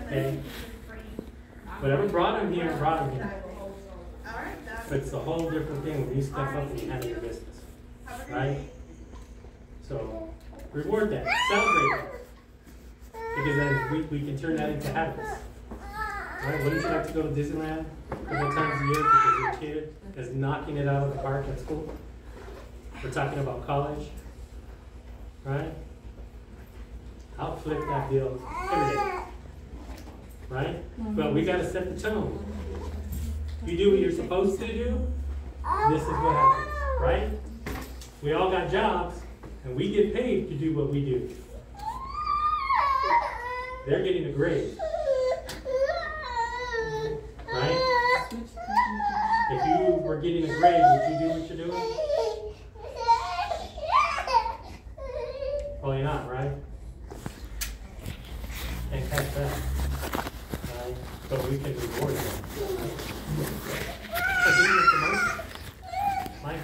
Okay? Whatever brought him here, brought him here. But it's a whole different thing when you step up and you handle your business. Right? So, reward that. Celebrate that. Because then we can turn that into habits. Right? Wouldn't you like to go to Disneyland a couple times a year because your kid is knocking it out of the park at school? We're talking about college. Right? I'll flip that bill every day. Right? But we got to set the tone. You do what you're supposed to do, this is what happens. Right? We all got jobs, and we get paid to do what we do. They're getting a grade. Right? If you were getting a grade, would you do what you're doing? Probably not, right? Can't catch that. Right? But we can reward them. So give me a promotion. Mike,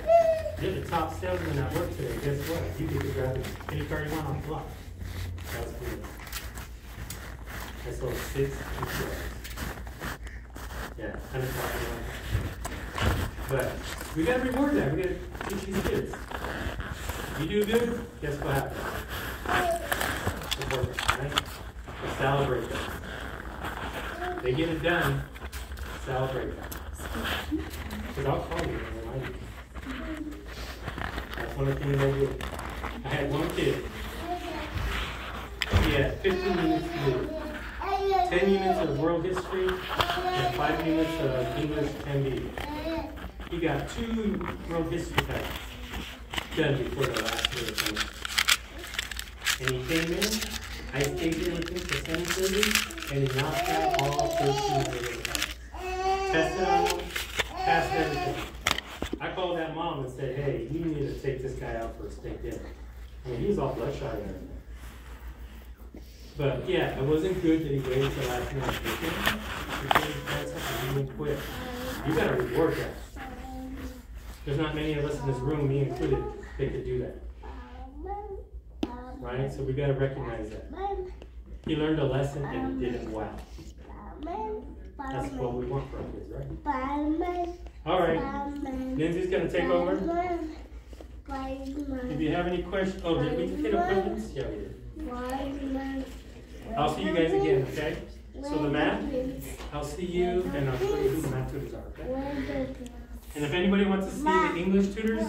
you're the top salesman at work today. Guess what? You get to grab any car you want off the block. That's good. That's all 6 and 12. Yeah, 10 o'clock. But we gotta reward that. We gotta teach these kids. You do good, guess what happens? Support them, right? So celebrate them. They get it done, celebrate them. Because I'll call you and remind you. That's one of the things I do. I had one kid. He had 15 minutes to do. 10 units of world history and 5 units of English 10B. He got 2 world history tests done before the last year of summer. And he came in, I stayed there with him for 7:30, and he knocked out all 13 of the tests. Tested on him, passed everything. I called that mom and said, hey, you need to take this guy out for a steak dinner. I mean, he was all bloodshot and everything. But yeah, it wasn't good that he waited till last minute to pick him. Because he didn't quit. You gotta reward that. There's not many of us in this room, me included, that could do that. Right? So we gotta recognize that. He learned a lesson and he did it well. That's what we want for our kids, right? Alright. Lindsay's gonna take over. If you have any questions, oh, did we take appointments? Yeah, we did. I'll see you guys again, okay? So the math, I'll see you, and I'll show you who the math tutors are, okay? And if anybody wants to see the English tutors,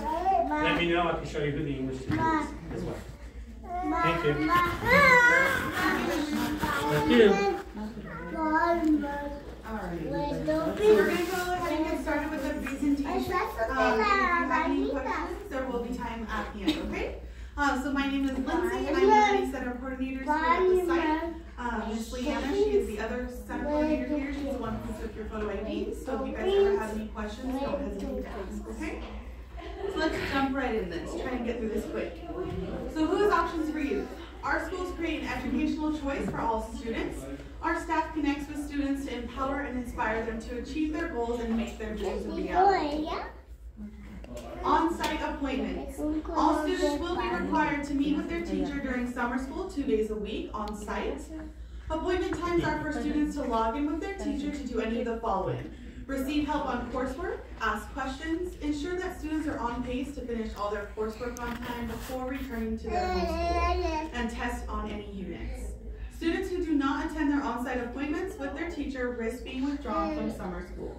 let me know. I can show you who the English tutor is as well. Thank you. Thank you. Alright. So we're going to go ahead and get started with the presentation. If you have any questions, there will be time at the end, okay? So my name is Lindsay. I'm one of the center coordinators here at the site. Miss Leanna, she is the other center coordinator here. She's the one who took your photo ID. So if you guys ever have any questions, don't hesitate to ask, okay? So let's jump right in this. Try and get through this quick. So who has options for youth? Our schools create an educational choice for all students. Our staff connects with students to empower and inspire them to achieve their goals and make their dreams a reality. On-site appointments. All students will be required to meet with their teacher during summer school 2 days a week on site. Appointment times are for students to log in with their teacher to do any of the following. Receive help on coursework, ask questions, ensure that students are on pace to finish all their coursework on time before returning to their home school, and test on any units. Students who do not attend their on-site appointments with their teacher risk being withdrawn from summer school.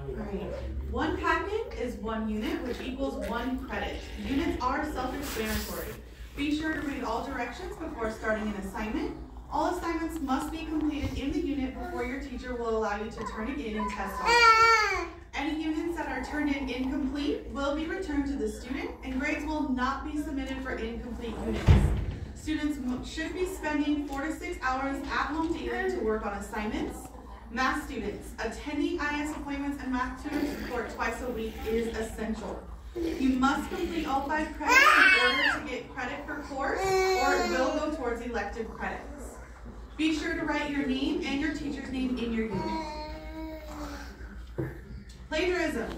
Right. One packet is 1 unit, which equals 1 credit. Units are self-explanatory. Be sure to read all directions before starting an assignment. All assignments must be completed in the unit before your teacher will allow you to turn it in and test on it. Any units that are turned in incomplete will be returned to the student, and grades will not be submitted for incomplete units. Students should be spending 4 to 6 hours at home daily to work on assignments. Math students, attending IS appointments and math tutor support twice a week is essential. You must complete all 5 credits in order to get credit per course, or it will go towards elective credits. Be sure to write your name and your teacher's name in your unit. Plagiarism.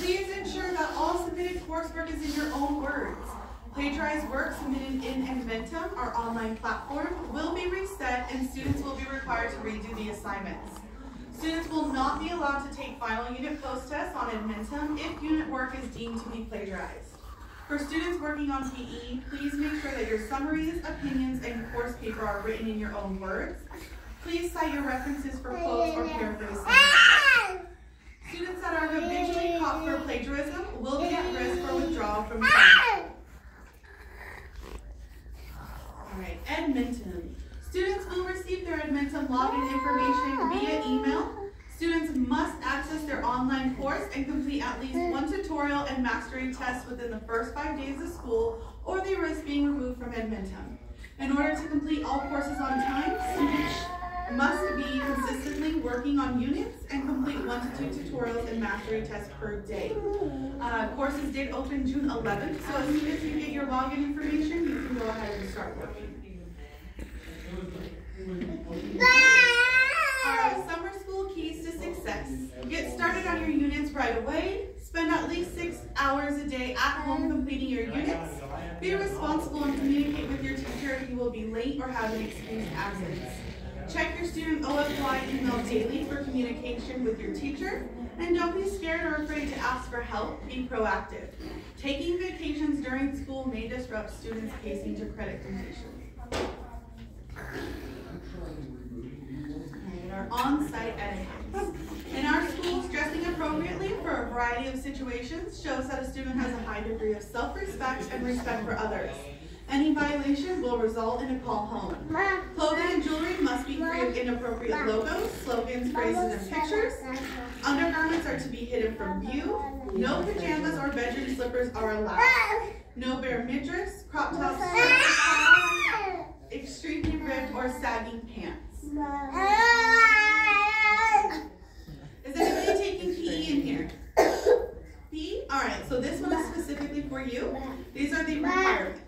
Please ensure that all submitted coursework is in your own words. Plagiarized work submitted in Edmentum, our online platform, will be reset and students will be required to redo the assignments. Students will not be allowed to take final unit post-tests on Edmentum if unit work is deemed to be plagiarized. For students working on PE, please make sure that your summaries, opinions, and course paper are written in your own words. Please cite your references for quotes or paraphrase sentences. Students that are habitually caught for plagiarism will be at risk for withdrawal from school. Alright, Edmentum. Students will receive their Edmentum login information via email. Students must access their online course and complete at least one tutorial and mastery test within the first 5 days of school, or they risk being removed from Edmentum. In order to complete all courses on time, students must be consistently working on units and complete 1 to 2 tutorials and mastery tests per day. Courses did open June 11th, so as soon as you get your login information, you can go ahead and start working. Summer school keys to success. Get started on your units right away. Spend at least 6 hours a day at home completing your units. Be responsible and communicate with your teacher if you will be late or have an excused absence. Check your student OFY email daily for communication with your teacher. And don't be scared or afraid to ask for help. Be proactive. Taking vacations during school may disrupt students' pacing to credit completion. Our on-site etiquette. In our schools, dressing appropriately for a variety of situations shows that a student has a high degree of self-respect and respect for others. Any violation will result in a call home. Clothing and jewelry must be free of inappropriate logos, slogans, phrases, and pictures. Undergarments are to be hidden from view. No pajamas or bedroom slippers are allowed. No bare midriffs, crop tops, extremely ripped or sagging pants. Is anybody taking PE in here? PE? Alright, so this one is specifically for you. These are the requirements.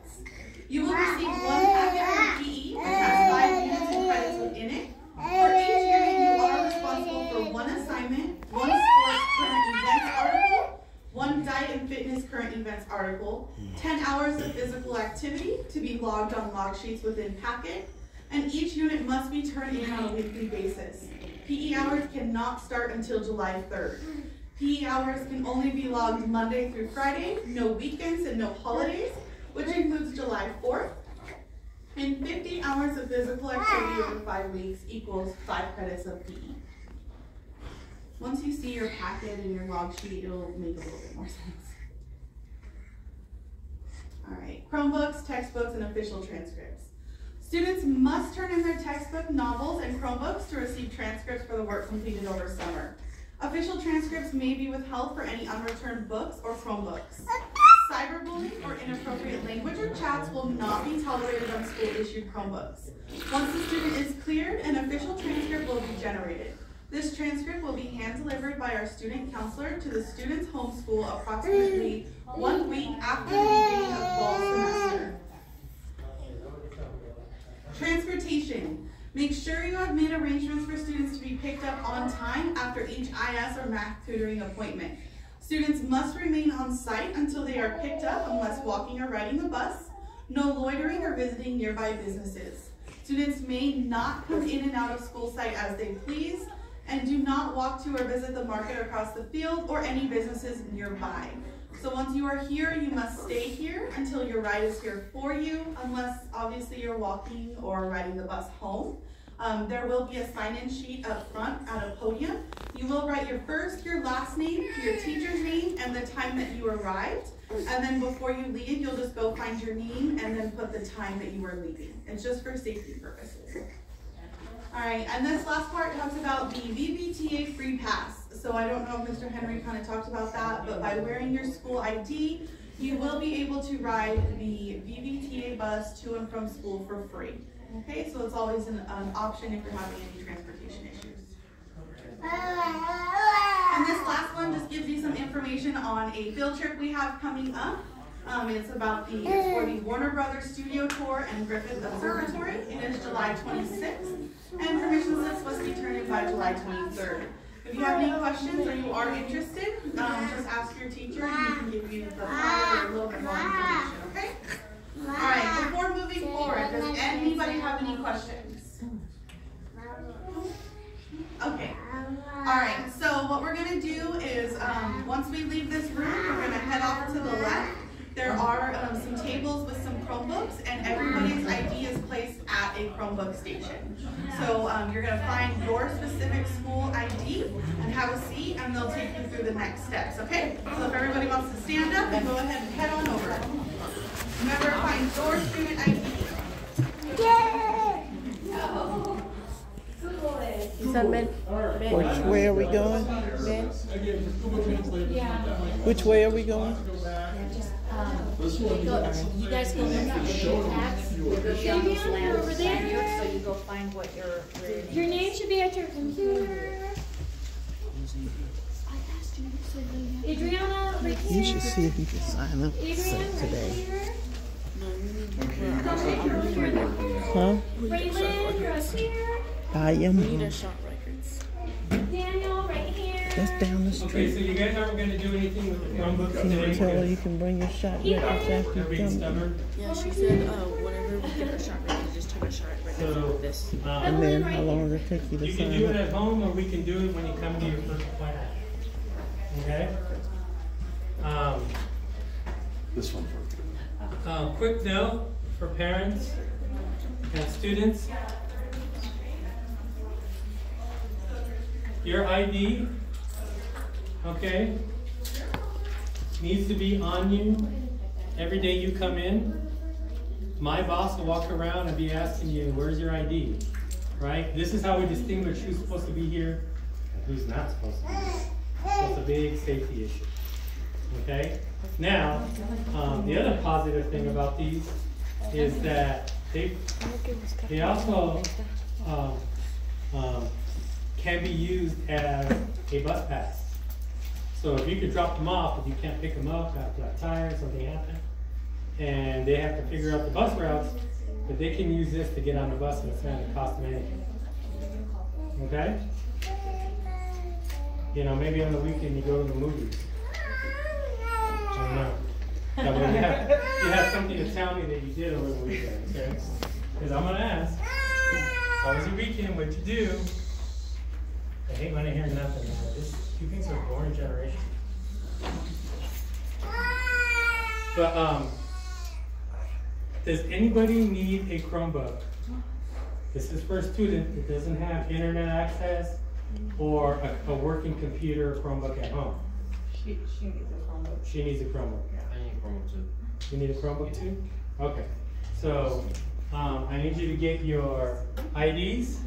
You will receive 1 packet of PE, which has 5 units and credits within it. For each unit, you are responsible for 1 assignment, 1 sports current events article, 1 diet and fitness current events article, 10 hours of physical activity to be logged on log sheets within packet, and each unit must be turned in on a weekly basis. PE hours cannot start until July 3rd. PE hours can only be logged Monday through Friday, no weekends and no holidays, which includes July 4th. And 50 hours of physical activity over 5 weeks equals 5 credits of PE. Once you see your packet and your log sheet, it'll make a little bit more sense. Alright, Chromebooks, textbooks, and official transcripts. Students must turn in their textbook, novels, and Chromebooks to receive transcripts for the work completed over summer. Official transcripts may be withheld for any unreturned books or Chromebooks. Cyberbullying or inappropriate language or chats will not be tolerated on school-issued Chromebooks. Once the student is cleared, an official transcript will be generated. This transcript will be hand-delivered by our student counselor to the student's home school approximately 1 week after the beginning of fall semester. Transportation. Make sure you have made arrangements for students to be picked up on time after each IS or math tutoring appointment. Students must remain on site until they are picked up unless walking or riding the bus. No loitering or visiting nearby businesses. Students may not come in and out of school site as they please, and do not walk to or visit the market across the field or any businesses nearby. So once you are here, you must stay here until your ride is here for you, unless obviously you're walking or riding the bus home. There will be a sign-in sheet up front at a podium. You will write your first, your last name, your teacher's name, and the time that you arrived. And then before you leave, you'll just go find your name and then put the time that you were leaving. It's just for safety purposes. All right, and this last part talks about the VBTA free pass. So I don't know if Mr. Henry kind of talked about that, but by wearing your school ID, you will be able to ride the VBTA bus to and from school for free. Okay, so it's always an option if you're having any transportation issues. And this last one just gives you some information on a field trip we have coming up. It's for the Warner Brothers Studio Tour and Griffith Observatory. It is July 26th, and permission slips must be turned in by July 23rd. If you have any questions or you are interested, just ask your teacher and he can give you the flyer or a little bit more information, okay? Alright, before moving forward, does anybody have any questions? Okay. Alright, so what we're going to do is, once we leave this room, we're going to head off to the left. There are some tables with some Chromebooks, and everybody's ID is placed at a Chromebook station. So you're going to find your specific school ID and have a seat, and they'll take you through the next steps, okay? So if everybody wants to stand up and go ahead and head on over. Remember, find your student ID. Which way are we going? Which way are we going? You guys go in for the tax. Over there. So you go find what your name should be at your computer. Adriana, over here. You should see if you can sign up today. Huh? Raylan, you're up here. I am. Daniel, right here. That's down the Okay, street. so you guys aren't gonna do anything with the Chromebooks Can you today? tell her you can bring your shot records after They're you being come? stubborn. Yeah, she said whenever we get our shot ready, just take a shot right So, after this. And then how long does it take you to you can do sign it up? at home, or we can do it when you come to your first appointment. Okay? This one first. Quick note for parents and students. Your ID, okay, needs to be on you every day you come in. My boss will walk around and be asking you, where's your ID? Right? This is how we distinguish who's supposed to be here and who's not supposed to be here. So it's a big safety issue. Okay? Now, the other positive thing about these is that they also can be used as a bus pass. So if you could drop them off, if you can't pick them up, got a flat tire, something happened, and they have to figure out the bus routes, but they can use this to get on the bus and it's not going to cost them anything. Okay? You know, maybe on the weekend you go to the movies. I don't know. That way you have something to tell me that you did over the weekend, okay? Because I'm going to ask, how was your weekend? What'd you do? I hate when I hear nothing. You think it's a boring generation. But does anybody need a Chromebook? This is for a student that doesn't have internet access or a working computer or Chromebook at home. She needs a Chromebook. She needs a Chromebook. I need a Chromebook too. You need a Chromebook too? Okay. So I need you to get your IDs.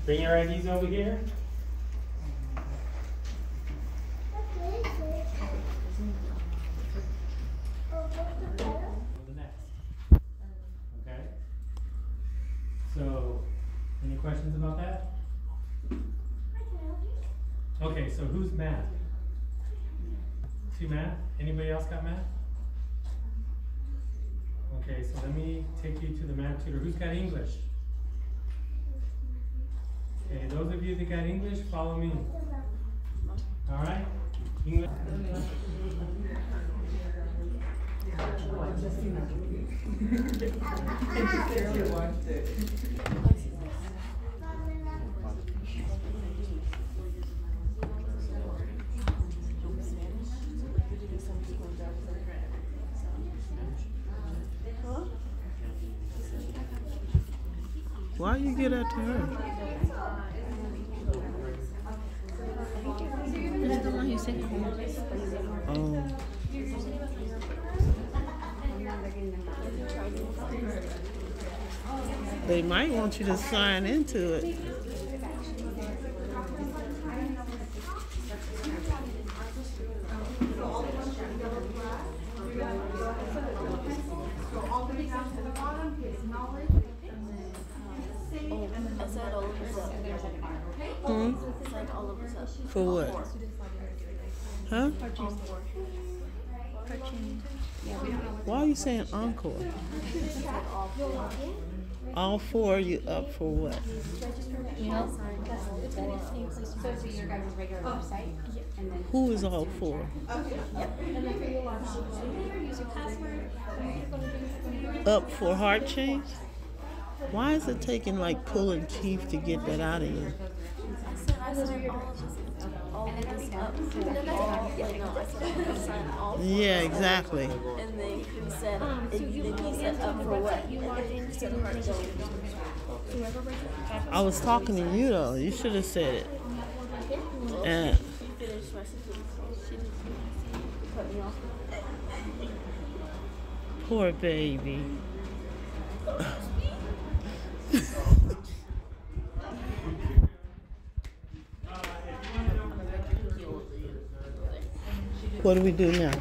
Bring your IDs over here. The next. Okay. So, any questions about that? Okay, so who's math? Two math? Anybody else got math? Okay, so let me take you to the math tutor. Who's got English? Okay, those of you that got English, follow me. All right? English. Why you get that to her? That's the one who said Oh. They might want you to sign into it. For what? Huh? Why are you saying encore? All four, you up for what? Who is all four? Up for heart change? Why is it taking like pulling teeth to get that out of you? Yeah, exactly. And then he said, up for what? I was talking to you though. You should have said it. And poor baby. What do we do now?